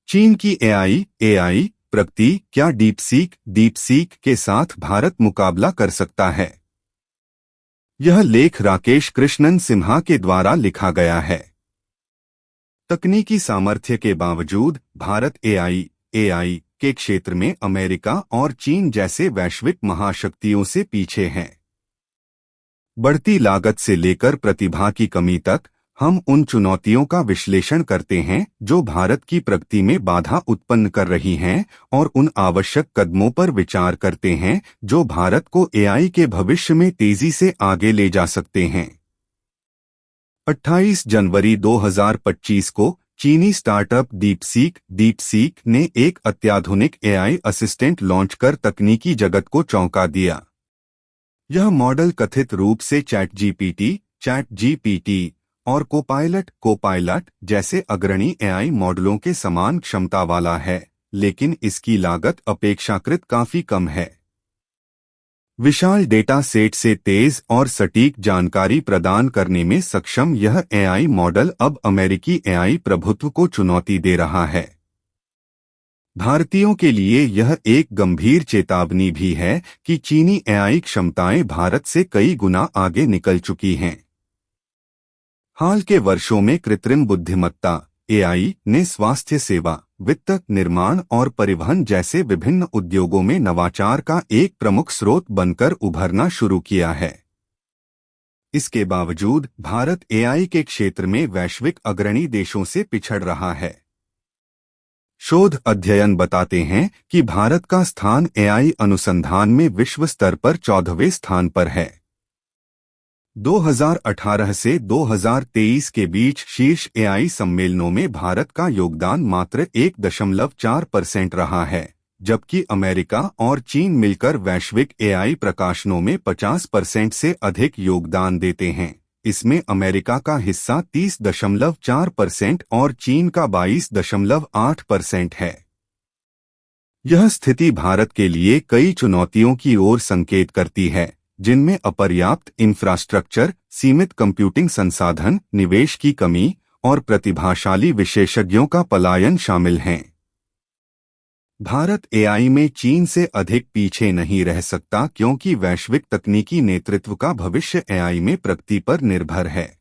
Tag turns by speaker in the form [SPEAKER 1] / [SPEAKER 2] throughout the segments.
[SPEAKER 1] चीन की एआई प्रगति, क्या डीपसीक के साथ भारत मुकाबला कर सकता है? यह लेख राकेश कृष्णन सिन्हा के द्वारा लिखा गया है। तकनीकी सामर्थ्य के बावजूद भारत एआई के क्षेत्र में अमेरिका और चीन जैसे वैश्विक महाशक्तियों से पीछे है। बढ़ती लागत से लेकर प्रतिभा की कमी तक, हम उन चुनौतियों का विश्लेषण करते हैं जो भारत की प्रगति में बाधा उत्पन्न कर रही हैं और उन आवश्यक कदमों पर विचार करते हैं जो भारत को एआई के भविष्य में तेजी से आगे ले जा सकते हैं। 28 जनवरी 2025 को चीनी स्टार्टअप डीपसीक ने एक अत्याधुनिक एआई असिस्टेंट लॉन्च कर तकनीकी जगत को चौंका दिया। यह मॉडल कथित रूप से चैट जीपीटी और कोपायलट जैसे अग्रणी एआई मॉडलों के समान क्षमता वाला है, लेकिन इसकी लागत अपेक्षाकृत काफी कम है। विशाल डेटा सेट से तेज और सटीक जानकारी प्रदान करने में सक्षम यह एआई मॉडल अब अमेरिकी एआई प्रभुत्व को चुनौती दे रहा है। भारतीयों के लिए यह एक गंभीर चेतावनी भी है कि चीनी एआई क्षमताएं भारत से कई गुना आगे निकल चुकी हैं। हाल के वर्षों में कृत्रिम बुद्धिमत्ता एआई ने स्वास्थ्य सेवा, वित्त, निर्माण और परिवहन जैसे विभिन्न उद्योगों में नवाचार का एक प्रमुख स्रोत बनकर उभरना शुरू किया है। इसके बावजूद भारत एआई के क्षेत्र में वैश्विक अग्रणी देशों से पिछड़ रहा है। शोध अध्ययन बताते हैं कि भारत का स्थान एआई अनुसंधान में विश्व स्तर पर 14वें स्थान पर है। 2018 से 2023 के बीच शीर्ष एआई सम्मेलनों में भारत का योगदान मात्र 1.4% रहा है, जबकि अमेरिका और चीन मिलकर वैश्विक एआई प्रकाशनों में 50% से अधिक योगदान देते हैं। इसमें अमेरिका का हिस्सा 30.4% और चीन का 22.8% है। यह स्थिति भारत के लिए कई चुनौतियों की ओर संकेत करती है, जिनमें अपर्याप्त इंफ्रास्ट्रक्चर, सीमित कंप्यूटिंग संसाधन, निवेश की कमी और प्रतिभाशाली विशेषज्ञों का पलायन शामिल हैं। भारत एआई में चीन से अधिक पीछे नहीं रह सकता क्योंकि वैश्विक तकनीकी नेतृत्व का भविष्य एआई में प्रगति पर निर्भर है।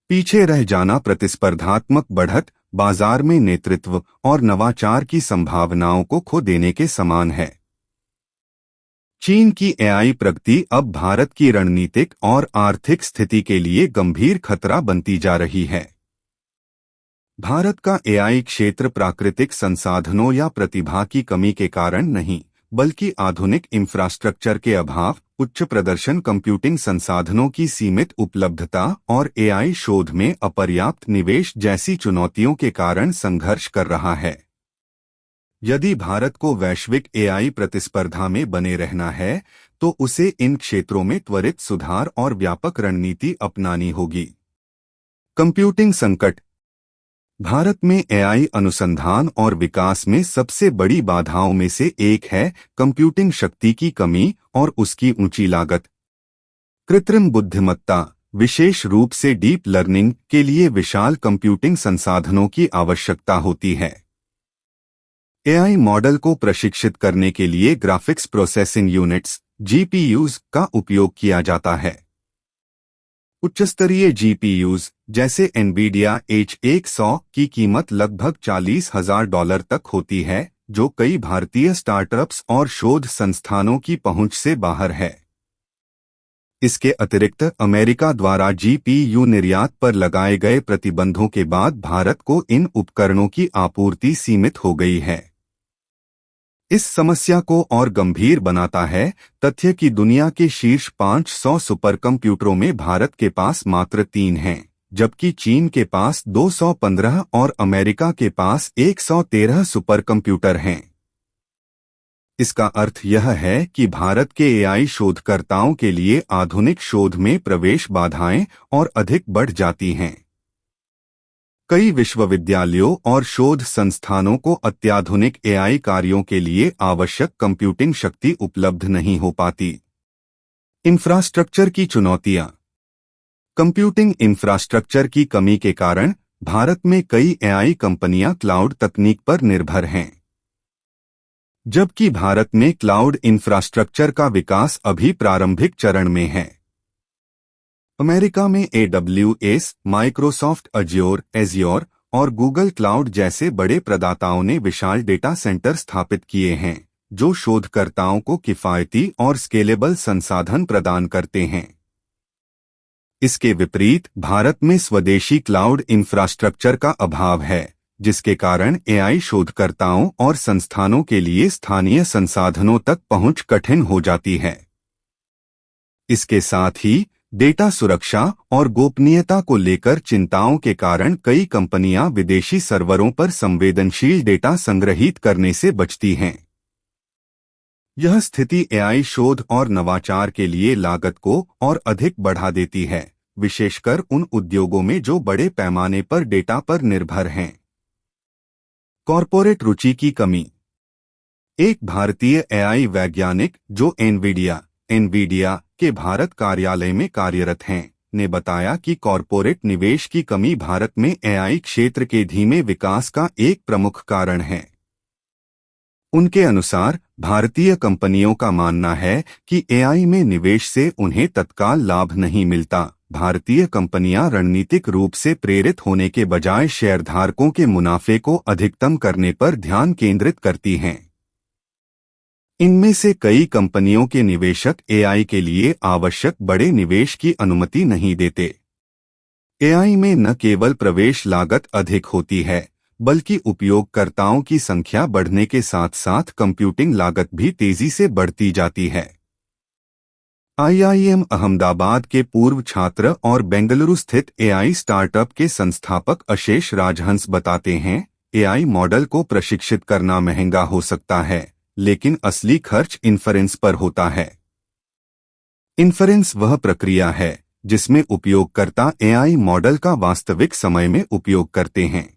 [SPEAKER 1] पीछे रह जाना प्रतिस्पर्धात्मक बढ़त, बाजार में नेतृत्व और नवाचार की संभावनाओं को खो देने के समान है। चीन की एआई प्रगति अब भारत की रणनीतिक और आर्थिक स्थिति के लिए गंभीर खतरा बनती जा रही है। भारत का एआई क्षेत्र प्राकृतिक संसाधनों या प्रतिभा की कमी के कारण नहीं, बल्कि आधुनिक इंफ्रास्ट्रक्चर के अभाव, उच्च प्रदर्शन कंप्यूटिंग संसाधनों की सीमित उपलब्धता और एआई शोध में अपर्याप्त निवेश जैसी चुनौतियों के कारण संघर्ष कर रहा है। यदि भारत को वैश्विक एआई प्रतिस्पर्धा में बने रहना है, तो उसे इन क्षेत्रों में त्वरित सुधार और व्यापक रणनीति अपनानी होगी। कंप्यूटिंग संकट। भारत में एआई अनुसंधान और विकास में सबसे बड़ी बाधाओं में से एक है कंप्यूटिंग शक्ति की कमी और उसकी ऊंची लागत। कृत्रिम बुद्धिमत्ता, विशेष रूप से डीप लर्निंग के लिए विशाल कंप्यूटिंग संसाधनों की आवश्यकता होती है। एआई मॉडल को प्रशिक्षित करने के लिए ग्राफिक्स प्रोसेसिंग यूनिट्स जीपीयूज का उपयोग किया जाता है। उच्चस्तरीय जीपीयूज जैसे एनवीडिया H100 की कीमत लगभग $40,000 तक होती है, जो कई भारतीय स्टार्टअप्स और शोध संस्थानों की पहुंच से बाहर है। इसके अतिरिक्त अमेरिका द्वारा जीपीयू निर्यात पर लगाए गए प्रतिबंधों के बाद भारत को इन उपकरणों की आपूर्ति सीमित हो गई है। इस समस्या को और गंभीर बनाता है तथ्य कि दुनिया के शीर्ष 500 सुपर कंप्यूटरों में भारत के पास मात्र 3 हैं, जबकि चीन के पास 215 और अमेरिका के पास 113 सुपर कंप्यूटर हैं। इसका अर्थ यह है कि भारत के एआई शोधकर्ताओं के लिए आधुनिक शोध में प्रवेश बाधाएं और अधिक बढ़ जाती हैं। कई विश्वविद्यालयों और शोध संस्थानों को अत्याधुनिक एआई कार्यों के लिए आवश्यक कंप्यूटिंग शक्ति उपलब्ध नहीं हो पाती। इंफ्रास्ट्रक्चर की चुनौतियां। कंप्यूटिंग इंफ्रास्ट्रक्चर की कमी के कारण भारत में कई एआई कंपनियां क्लाउड तकनीक पर निर्भर हैं, जबकि भारत में क्लाउड इंफ्रास्ट्रक्चर का विकास अभी प्रारंभिक चरण में है। अमेरिका में AWS, माइक्रोसॉफ्ट एज्योर और गूगल क्लाउड जैसे बड़े प्रदाताओं ने विशाल डेटा सेंटर स्थापित किए हैं, जो शोधकर्ताओं को किफायती और स्केलेबल संसाधन प्रदान करते हैं। इसके विपरीत भारत में स्वदेशी क्लाउड इंफ्रास्ट्रक्चर का अभाव है, जिसके कारण एआई शोधकर्ताओं और संस्थानों के लिए स्थानीय संसाधनों तक पहुंच कठिन हो जाती है। इसके साथ ही डेटा सुरक्षा और गोपनीयता को लेकर चिंताओं के कारण कई कंपनियां विदेशी सर्वरों पर संवेदनशील डेटा संग्रहीत करने से बचती हैं। यह स्थिति एआई शोध और नवाचार के लिए लागत को और अधिक बढ़ा देती है, विशेषकर उन उद्योगों में जो बड़े पैमाने पर डेटा पर निर्भर हैं। कॉर्पोरेट रुचि की कमी। एक भारतीय एआई वैज्ञानिक जो एनवीडिया के भारत कार्यालय में कार्यरत हैं, ने बताया कि कॉर्पोरेट निवेश की कमी भारत में एआई क्षेत्र के धीमे विकास का एक प्रमुख कारण है। उनके अनुसार भारतीय कंपनियों का मानना है कि एआई में निवेश से उन्हें तत्काल लाभ नहीं मिलता। भारतीय कंपनियां रणनीतिक रूप से प्रेरित होने के बजाय शेयरधारकों के मुनाफे को अधिकतम करने पर ध्यान केंद्रित करती हैं। इनमें से कई कंपनियों के निवेशक एआई के लिए आवश्यक बड़े निवेश की अनुमति नहीं देते। एआई में न केवल प्रवेश लागत अधिक होती है, बल्कि उपयोगकर्ताओं की संख्या बढ़ने के साथ साथ कंप्यूटिंग लागत भी तेजी से बढ़ती जाती है। IIM अहमदाबाद के पूर्व छात्र और बेंगलुरु स्थित एआई स्टार्टअप के संस्थापक अशेष राजहंस बताते हैं, एआई मॉडल को प्रशिक्षित करना महंगा हो सकता है, लेकिन असली खर्च इन्फरेंस पर होता है। इन्फरेंस वह प्रक्रिया है जिसमें उपयोगकर्ता एआई मॉडल का वास्तविक समय में उपयोग करते हैं।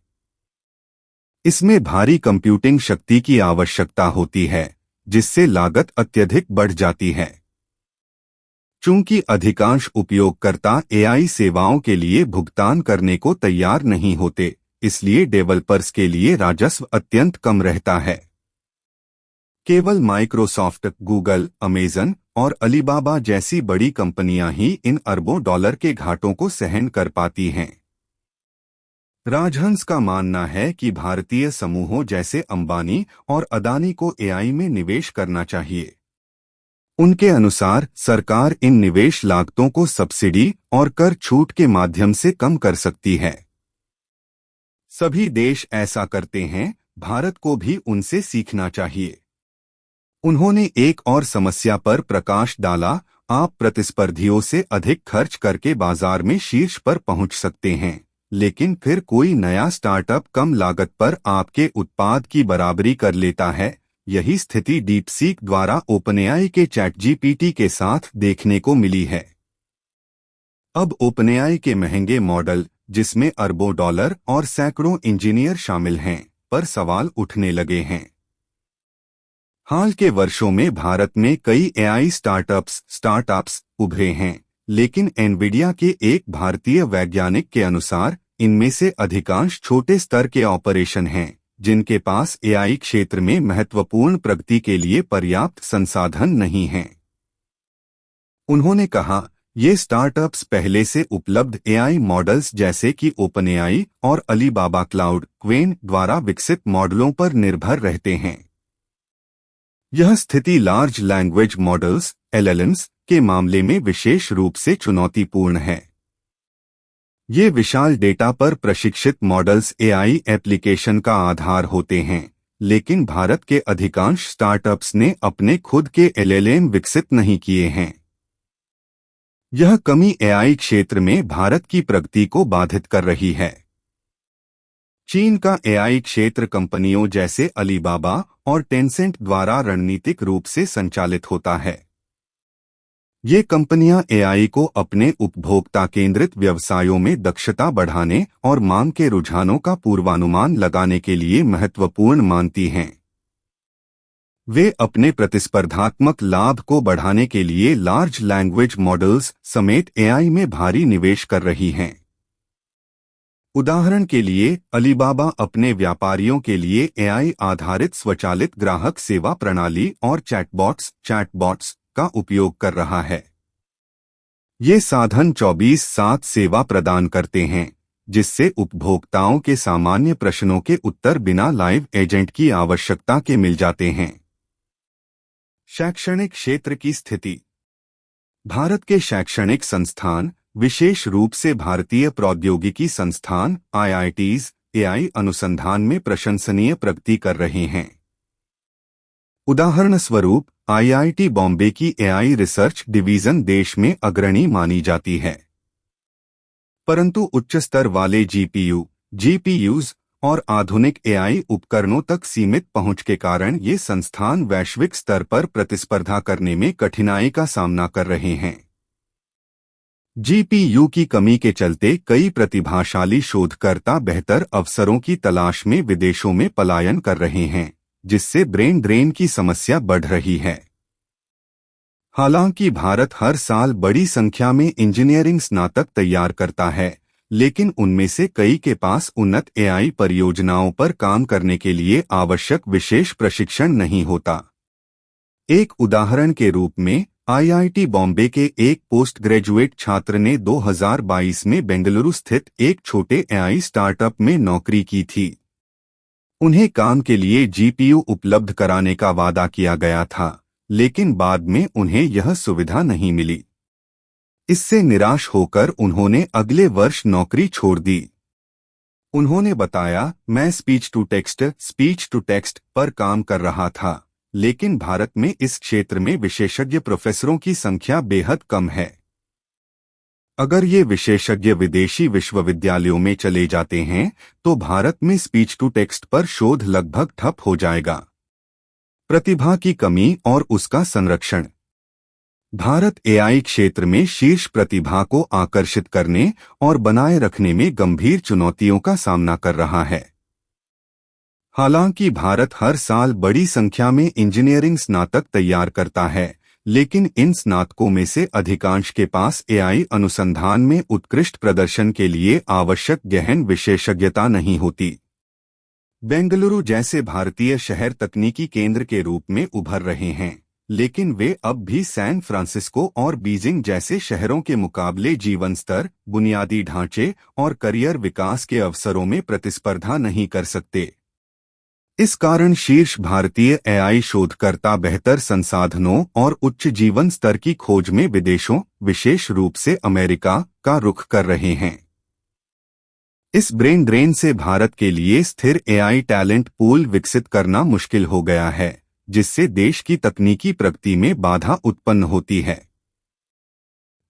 [SPEAKER 1] इसमें भारी कंप्यूटिंग शक्ति की आवश्यकता होती है, जिससे लागत अत्यधिक बढ़ जाती है। चूंकि अधिकांश उपयोगकर्ता एआई सेवाओं के लिए भुगतान करने को तैयार नहीं होते, इसलिए डेवलपर्स के लिए राजस्व अत्यंत कम रहता है। केवल माइक्रोसॉफ्ट, गूगल, अमेजन और अलीबाबा जैसी बड़ी कंपनियां ही इन अरबों डॉलर के घाटों को सहन कर पाती हैं। राजहंस का मानना है कि भारतीय समूहों जैसे अंबानी और अदानी को एआई में निवेश करना चाहिए। उनके अनुसार सरकार इन निवेश लागतों को सब्सिडी और कर छूट के माध्यम से कम कर सकती है। सभी देश ऐसा करते हैं, भारत को भी उनसे सीखना चाहिए। उन्होंने एक और समस्या पर प्रकाश डाला, आप प्रतिस्पर्धियों से अधिक खर्च करके बाजार में शीर्ष पर पहुंच सकते हैं, लेकिन फिर कोई नया स्टार्टअप कम लागत पर आपके उत्पाद की बराबरी कर लेता है। यही स्थिति डीपसीक द्वारा ओपनएआई के चैटजीपीटी के साथ देखने को मिली है। अब ओपनएआई के महंगे मॉडल, जिसमें अरबों डॉलर और सैकड़ों इंजीनियर शामिल हैं, पर सवाल उठने लगे हैं। हाल के वर्षों में भारत में कई एआई स्टार्टअप्स उभरे हैं, लेकिन एनवीडिया के एक भारतीय वैज्ञानिक के अनुसार इनमें से अधिकांश छोटे स्तर के ऑपरेशन हैं, जिनके पास एआई क्षेत्र में महत्वपूर्ण प्रगति के लिए पर्याप्त संसाधन नहीं हैं। उन्होंने कहा, ये स्टार्टअप्स पहले से उपलब्ध एआई मॉडल्स जैसे कि ओपनएआई और अलीबाबा क्लाउड क्वेन द्वारा विकसित मॉडलों पर निर्भर रहते हैं। यह स्थिति लार्ज लैंग्वेज मॉडल्स LLMs के मामले में विशेष रूप से चुनौतीपूर्ण है। ये विशाल डेटा पर प्रशिक्षित मॉडल्स एआई एप्लीकेशन का आधार होते हैं, लेकिन भारत के अधिकांश स्टार्टअप्स ने अपने खुद के LLM विकसित नहीं किए हैं। यह कमी एआई क्षेत्र में भारत की प्रगति को बाधित कर रही है। चीन का एआई क्षेत्र कंपनियों जैसे अलीबाबा और टेंसेंट द्वारा रणनीतिक रूप से संचालित होता है। ये कंपनियां एआई को अपने उपभोक्ता केंद्रित व्यवसायों में दक्षता बढ़ाने और मांग के रुझानों का पूर्वानुमान लगाने के लिए महत्वपूर्ण मानती हैं। वे अपने प्रतिस्पर्धात्मक लाभ को बढ़ाने के लिए लार्ज लैंग्वेज मॉडल्स समेत एआई में भारी निवेश कर रही हैं। उदाहरण के लिए अलीबाबा अपने व्यापारियों के लिए एआई आधारित स्वचालित ग्राहक सेवा प्रणाली और चैटबॉट्स का उपयोग कर रहा है। ये साधन 24/7 सेवा प्रदान करते हैं, जिससे उपभोक्ताओं के सामान्य प्रश्नों के उत्तर बिना लाइव एजेंट की आवश्यकता के मिल जाते हैं। शैक्षणिक क्षेत्र की स्थिति। भारत के शैक्षणिक संस्थान, विशेष रूप से भारतीय प्रौद्योगिकी संस्थान IITs, एआई अनुसंधान में प्रशंसनीय प्रगति कर रहे हैं। उदाहरण स्वरूप IIT बॉम्बे की एआई रिसर्च डिवीजन देश में अग्रणी मानी जाती है, परंतु उच्च स्तर वाले GPUs और आधुनिक एआई उपकरणों तक सीमित पहुंच के कारण ये संस्थान वैश्विक स्तर पर प्रतिस्पर्धा करने में कठिनाई का सामना कर रहे हैं। GPU की कमी के चलते कई प्रतिभाशाली शोधकर्ता बेहतर अवसरों की तलाश में विदेशों में पलायन कर रहे हैं, जिससे ब्रेन ड्रेन की समस्या बढ़ रही है। हालांकि भारत हर साल बड़ी संख्या में इंजीनियरिंग स्नातक तैयार करता है, लेकिन उनमें से कई के पास उन्नत एआई परियोजनाओं पर काम करने के लिए आवश्यक विशेष प्रशिक्षण नहीं होता। एक उदाहरण के रूप में IIT बॉम्बे के एक पोस्ट ग्रेजुएट छात्र ने 2022 में बेंगलुरु स्थित एक छोटे एआई स्टार्टअप में नौकरी की थी। उन्हें काम के लिए GPU उपलब्ध कराने का वादा किया गया था, लेकिन बाद में उन्हें यह सुविधा नहीं मिली। इससे निराश होकर उन्होंने अगले वर्ष नौकरी छोड़ दी। उन्होंने बताया, मैं स्पीच टू टेक्स्ट पर काम कर रहा था, लेकिन भारत में इस क्षेत्र में विशेषज्ञ प्रोफेसरों की संख्या बेहद कम है। अगर ये विशेषज्ञ विदेशी विश्वविद्यालयों में चले जाते हैं, तो भारत में स्पीच टू टेक्स्ट पर शोध लगभग ठप हो जाएगा। प्रतिभा की कमी और उसका संरक्षण। भारत एआई क्षेत्र में शीर्ष प्रतिभा को आकर्षित करने और बनाए रखने में गंभीर चुनौतियों का सामना कर रहा है। हालांकि भारत हर साल बड़ी संख्या में इंजीनियरिंग स्नातक तैयार करता है, लेकिन इन स्नातकों में से अधिकांश के पास एआई अनुसंधान में उत्कृष्ट प्रदर्शन के लिए आवश्यक गहन विशेषज्ञता नहीं होती। बेंगलुरु जैसे भारतीय शहर तकनीकी केंद्र के रूप में उभर रहे हैं, लेकिन वे अब भी सैन फ्रांसिस्को और बीजिंग जैसे शहरों के मुकाबले जीवन स्तर, बुनियादी ढांचे और करियर विकास के अवसरों में प्रतिस्पर्धा नहीं कर सकते। इस कारण शीर्ष भारतीय एआई शोधकर्ता बेहतर संसाधनों और उच्च जीवन स्तर की खोज में विदेशों, विशेष रूप से अमेरिका, का रुख कर रहे हैं। इस ब्रेन ड्रेन से भारत के लिए स्थिर एआई टैलेंट पूल विकसित करना मुश्किल हो गया है, जिससे देश की तकनीकी प्रगति में बाधा उत्पन्न होती है।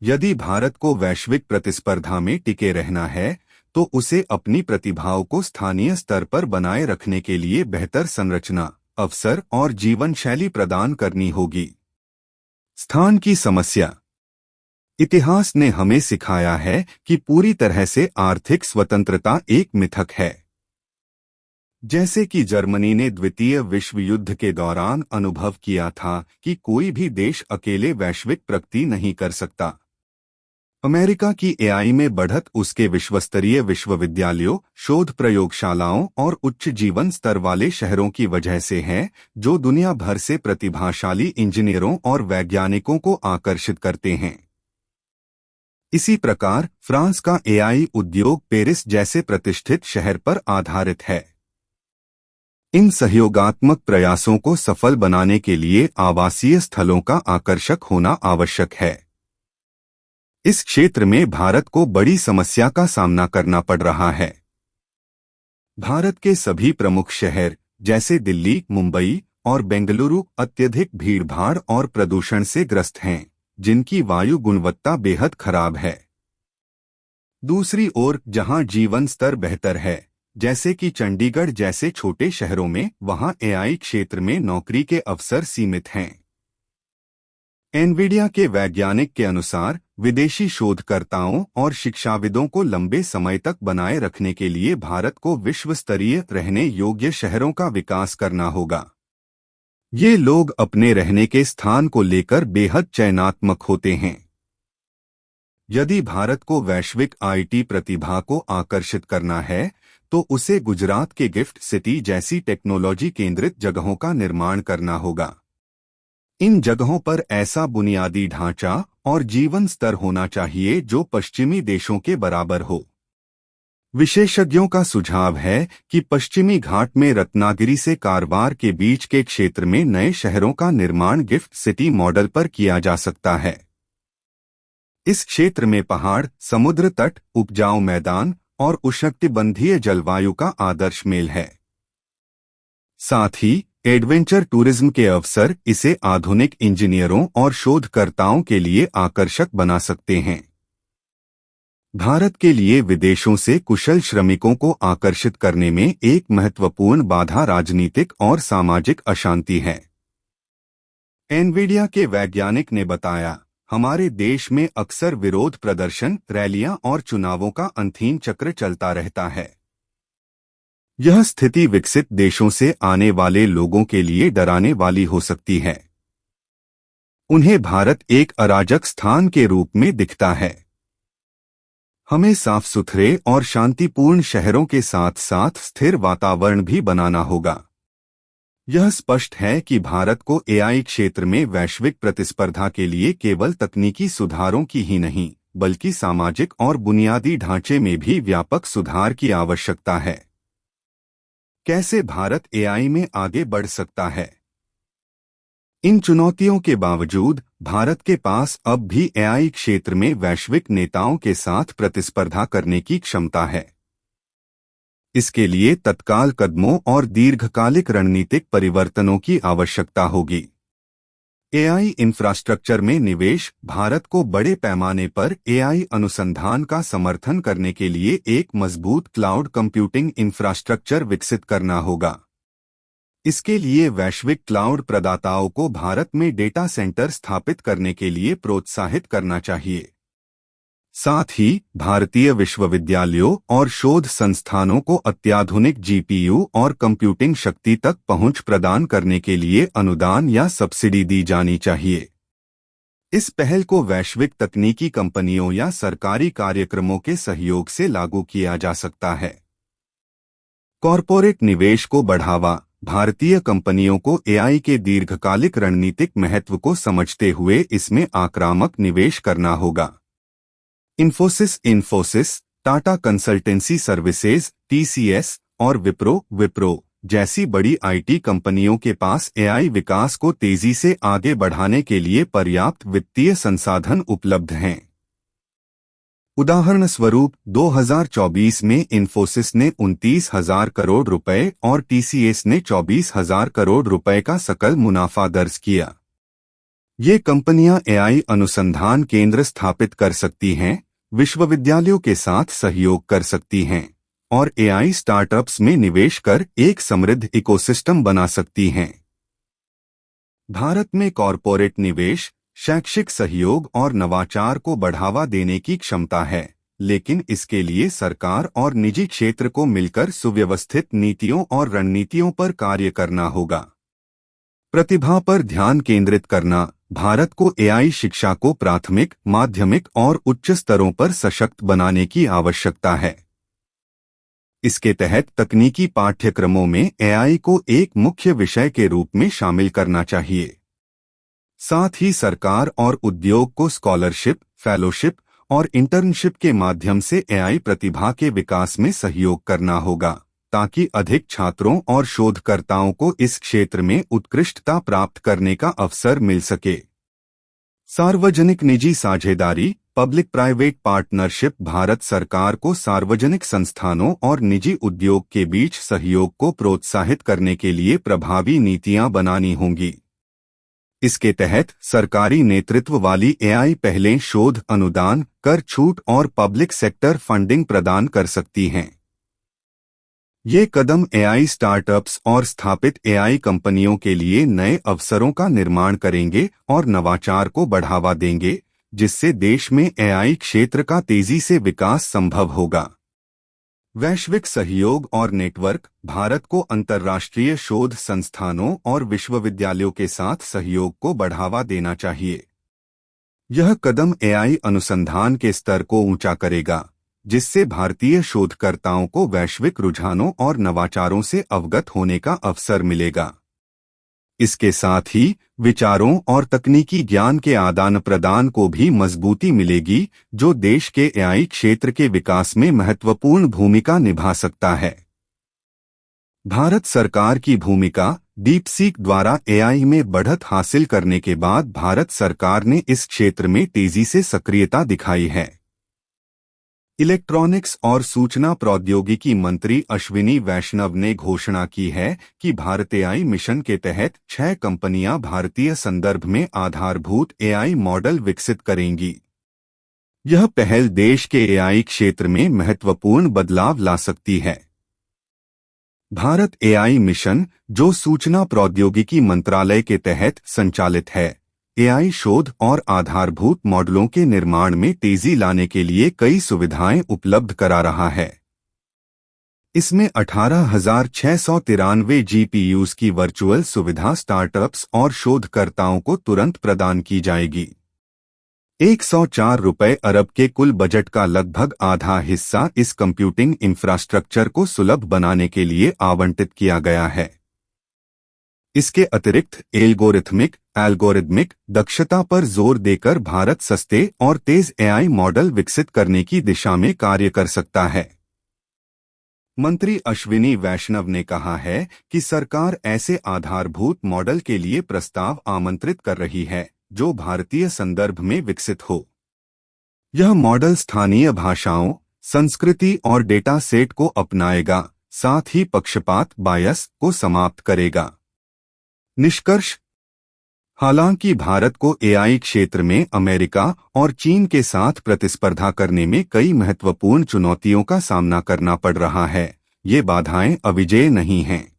[SPEAKER 1] यदि भारत को वैश्विक प्रतिस्पर्धा में टिके रहना है, तो उसे अपनी प्रतिभाओं को स्थानीय स्तर पर बनाए रखने के लिए बेहतर संरचना, अवसर और जीवन शैली प्रदान करनी होगी। स्थान की समस्या। इतिहास ने हमें सिखाया है कि पूरी तरह से आर्थिक स्वतंत्रता एक मिथक है। जैसे कि जर्मनी ने द्वितीय विश्व युद्ध के दौरान अनुभव किया था कि कोई भी देश अकेले वैश्विक प्रगति नहीं कर सकता। अमेरिका की एआई में बढ़त उसके विश्वस्तरीय विश्वविद्यालयों, शोध प्रयोगशालाओं और उच्च जीवन स्तर वाले शहरों की वजह से है, जो दुनिया भर से प्रतिभाशाली इंजीनियरों और वैज्ञानिकों को आकर्षित करते हैं। इसी प्रकार फ्रांस का एआई उद्योग पेरिस जैसे प्रतिष्ठित शहर पर आधारित है। इन सहयोगात्मक प्रयासों को सफल बनाने के लिए आवासीय स्थलों का आकर्षक होना आवश्यक है। इस क्षेत्र में भारत को बड़ी समस्या का सामना करना पड़ रहा है। भारत के सभी प्रमुख शहर जैसे दिल्ली, मुंबई और बेंगलुरु अत्यधिक भीड़भाड़ और प्रदूषण से ग्रस्त हैं, जिनकी वायु गुणवत्ता बेहद खराब है। दूसरी ओर जहां जीवन स्तर बेहतर है, जैसे कि चंडीगढ़ जैसे छोटे शहरों में, वहां एआई क्षेत्र में नौकरी के अवसर सीमित हैं। एनवीडिया के वैज्ञानिक के अनुसार विदेशी शोधकर्ताओं और शिक्षाविदों को लंबे समय तक बनाए रखने के लिए भारत को विश्व स्तरीय रहने योग्य शहरों का विकास करना होगा। ये लोग अपने रहने के स्थान को लेकर बेहद चयनात्मक होते हैं। यदि भारत को वैश्विक आईटी प्रतिभा को आकर्षित करना है, तो उसे गुजरात के गिफ्ट सिटी जैसी टेक्नोलॉजी केंद्रित जगहों का निर्माण करना होगा। इन जगहों पर ऐसा बुनियादी ढांचा और जीवन स्तर होना चाहिए जो पश्चिमी देशों के बराबर हो। विशेषज्ञों का सुझाव है कि पश्चिमी घाट में रत्नागिरी से कारवार के बीच के क्षेत्र में नए शहरों का निर्माण गिफ्ट सिटी मॉडल पर किया जा सकता है। इस क्षेत्र में पहाड़, समुद्र तट, उपजाऊ मैदान और उष्णकटिबंधीय जलवायु का आदर्श मेल है। साथ ही एडवेंचर टूरिज्म के अवसर इसे आधुनिक इंजीनियरों और शोधकर्ताओं के लिए आकर्षक बना सकते हैं। भारत के लिए विदेशों से कुशल श्रमिकों को आकर्षित करने में एक महत्वपूर्ण बाधा राजनीतिक और सामाजिक अशांति है। एनवीडिया के वैज्ञानिक ने बताया, हमारे देश में अक्सर विरोध प्रदर्शन, रैलियां और चुनावों का अंधीन चक्र चलता रहता है। यह स्थिति विकसित देशों से आने वाले लोगों के लिए डराने वाली हो सकती है। उन्हें भारत एक अराजक स्थान के रूप में दिखता है। हमें साफ सुथरे और शांतिपूर्ण शहरों के साथ साथ स्थिर वातावरण भी बनाना होगा। यह स्पष्ट है कि भारत को एआई क्षेत्र में वैश्विक प्रतिस्पर्धा के लिए केवल तकनीकी सुधारों की ही नहीं, बल्कि सामाजिक और बुनियादी ढांचे में भी व्यापक सुधार की आवश्यकता है। कैसे भारत एआई में आगे बढ़ सकता है? इन चुनौतियों के बावजूद भारत के पास अब भी एआई क्षेत्र में वैश्विक नेताओं के साथ प्रतिस्पर्धा करने की क्षमता है। इसके लिए तत्काल कदमों और दीर्घकालिक रणनीतिक परिवर्तनों की आवश्यकता होगी। एआई इंफ्रास्ट्रक्चर में निवेश भारत को बड़े पैमाने पर एआई अनुसंधान का समर्थन करने के लिए एक मजबूत क्लाउड कंप्यूटिंग इंफ्रास्ट्रक्चर विकसित करना होगा। इसके लिए वैश्विक क्लाउड प्रदाताओं को भारत में डेटा सेंटर स्थापित करने के लिए प्रोत्साहित करना चाहिए। साथ ही भारतीय विश्वविद्यालयों और शोध संस्थानों को अत्याधुनिक जीपीयू और कंप्यूटिंग शक्ति तक पहुंच प्रदान करने के लिए अनुदान या सब्सिडी दी जानी चाहिए। इस पहल को वैश्विक तकनीकी कंपनियों या सरकारी कार्यक्रमों के सहयोग से लागू किया जा सकता है। कॉरपोरेट निवेश को बढ़ावा भारतीय कंपनियों को एआई के दीर्घकालिक रणनीतिक महत्व को समझते हुए इसमें आक्रामक निवेश करना होगा। Infosys, Tata consultancy services TCS और विप्रो जैसी बड़ी आईटी कंपनियों के पास एआई विकास को तेजी से आगे बढ़ाने के लिए पर्याप्त वित्तीय संसाधन उपलब्ध हैं। उदाहरण स्वरूप 2024 में इन्फोसिस ने 29,000 करोड़ रुपए और टीसीएस ने 24,000 करोड़ रुपए का सकल मुनाफा दर्ज किया। ये कंपनियां एआई अनुसंधान केंद्र स्थापित कर सकती हैं, विश्वविद्यालयों के साथ सहयोग कर सकती हैं और एआई स्टार्टअप्स में निवेश कर एक समृद्ध इकोसिस्टम बना सकती हैं। भारत में कॉरपोरेट निवेश, शैक्षिक सहयोग और नवाचार को बढ़ावा देने की क्षमता है, लेकिन इसके लिए सरकार और निजी क्षेत्र को मिलकर सुव्यवस्थित नीतियों और रणनीतियों पर कार्य करना होगा। प्रतिभा पर ध्यान केंद्रित करना भारत को एआई शिक्षा को प्राथमिक, माध्यमिक और उच्च स्तरों पर सशक्त बनाने की आवश्यकता है। इसके तहत तकनीकी पाठ्यक्रमों में एआई को एक मुख्य विषय के रूप में शामिल करना चाहिए। साथ ही सरकार और उद्योग को स्कॉलरशिप, फेलोशिप और इंटर्नशिप के माध्यम से एआई प्रतिभा के विकास में सहयोग करना होगा, ताकि अधिक छात्रों और शोधकर्ताओं को इस क्षेत्र में उत्कृष्टता प्राप्त करने का अवसर मिल सके। सार्वजनिक निजी साझेदारी, पब्लिक प्राइवेट पार्टनरशिप भारत सरकार को सार्वजनिक संस्थानों और निजी उद्योग के बीच सहयोग को प्रोत्साहित करने के लिए प्रभावी नीतियां बनानी होंगी। इसके तहत सरकारी नेतृत्व वाली एआई पहलें शोध अनुदान, कर छूट और पब्लिक सेक्टर फंडिंग प्रदान कर सकती हैं। ये कदम एआई स्टार्टअप्स और स्थापित एआई कंपनियों के लिए नए अवसरों का निर्माण करेंगे और नवाचार को बढ़ावा देंगे, जिससे देश में एआई क्षेत्र का तेजी से विकास संभव होगा। वैश्विक सहयोग और नेटवर्क भारत को अंतर्राष्ट्रीय शोध संस्थानों और विश्वविद्यालयों के साथ सहयोग को बढ़ावा देना चाहिए। यह कदम एआई अनुसंधान के स्तर को ऊंचा करेगा, जिससे भारतीय शोधकर्ताओं को वैश्विक रुझानों और नवाचारों से अवगत होने का अवसर मिलेगा। इसके साथ ही विचारों और तकनीकी ज्ञान के आदान प्रदान को भी मजबूती मिलेगी, जो देश के एआई क्षेत्र के विकास में महत्वपूर्ण भूमिका निभा सकता है। भारत सरकार की भूमिका। डीपसीक द्वारा एआई में बढ़त हासिल करने के बाद भारत सरकार ने इस क्षेत्र में तेजी से सक्रियता दिखाई है। इलेक्ट्रॉनिक्स और सूचना प्रौद्योगिकी मंत्री अश्विनी वैष्णव ने घोषणा की है कि भारत एआई मिशन के तहत 6 कंपनियां भारतीय संदर्भ में आधारभूत एआई मॉडल विकसित करेंगी। यह पहल देश के एआई क्षेत्र में महत्वपूर्ण बदलाव ला सकती है। भारत एआई मिशन, जो सूचना प्रौद्योगिकी मंत्रालय के तहत संचालित है, एआई शोध और आधारभूत मॉडलों के निर्माण में तेजी लाने के लिए कई सुविधाएं उपलब्ध करा रहा है। इसमें 18,693 जीपीयूज की वर्चुअल सुविधा स्टार्टअप्स और शोधकर्ताओं को तुरंत प्रदान की जाएगी। 104 रुपये अरब के कुल बजट का लगभग आधा हिस्सा इस कंप्यूटिंग इंफ्रास्ट्रक्चर को सुलभ बनाने के लिए आवंटित किया गया है। इसके अतिरिक्त एल्गोरिथमिक दक्षता पर जोर देकर भारत सस्ते और तेज एआई मॉडल विकसित करने की दिशा में कार्य कर सकता है। मंत्री अश्विनी वैष्णव ने कहा है कि सरकार ऐसे आधारभूत मॉडल के लिए प्रस्ताव आमंत्रित कर रही है जो भारतीय संदर्भ में विकसित हो। यह मॉडल स्थानीय भाषाओं, संस्कृति और डेटा सेट को अपनाएगा, साथ ही पक्षपात बायस को समाप्त करेगा। निष्कर्ष। हालांकि भारत को एआई क्षेत्र में अमेरिका और चीन के साथ प्रतिस्पर्धा करने में कई महत्वपूर्ण चुनौतियों का सामना करना पड़ रहा है, ये बाधाएं अविजेय नहीं हैं।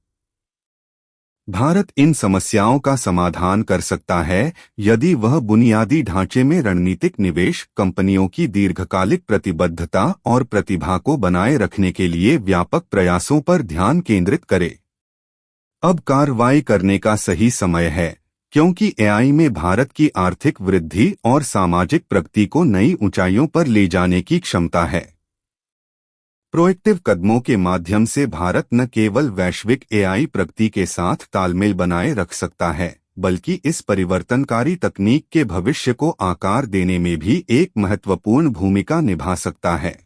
[SPEAKER 1] भारत इन समस्याओं का समाधान कर सकता है यदि वह बुनियादी ढांचे में रणनीतिक निवेश, कंपनियों की दीर्घकालिक प्रतिबद्धता और प्रतिभा को बनाए रखने के लिए व्यापक प्रयासों पर ध्यान केंद्रित करे। अब कार्रवाई करने का सही समय है, क्योंकि एआई में भारत की आर्थिक वृद्धि और सामाजिक प्रगति को नई ऊंचाइयों पर ले जाने की क्षमता है। प्रोएक्टिव कदमों के माध्यम से भारत न केवल वैश्विक एआई प्रगति के साथ तालमेल बनाए रख सकता है, बल्कि इस परिवर्तनकारी तकनीक के भविष्य को आकार देने में भी एक महत्वपूर्ण भूमिका निभा सकता है।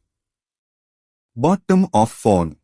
[SPEAKER 1] Bottom of phone.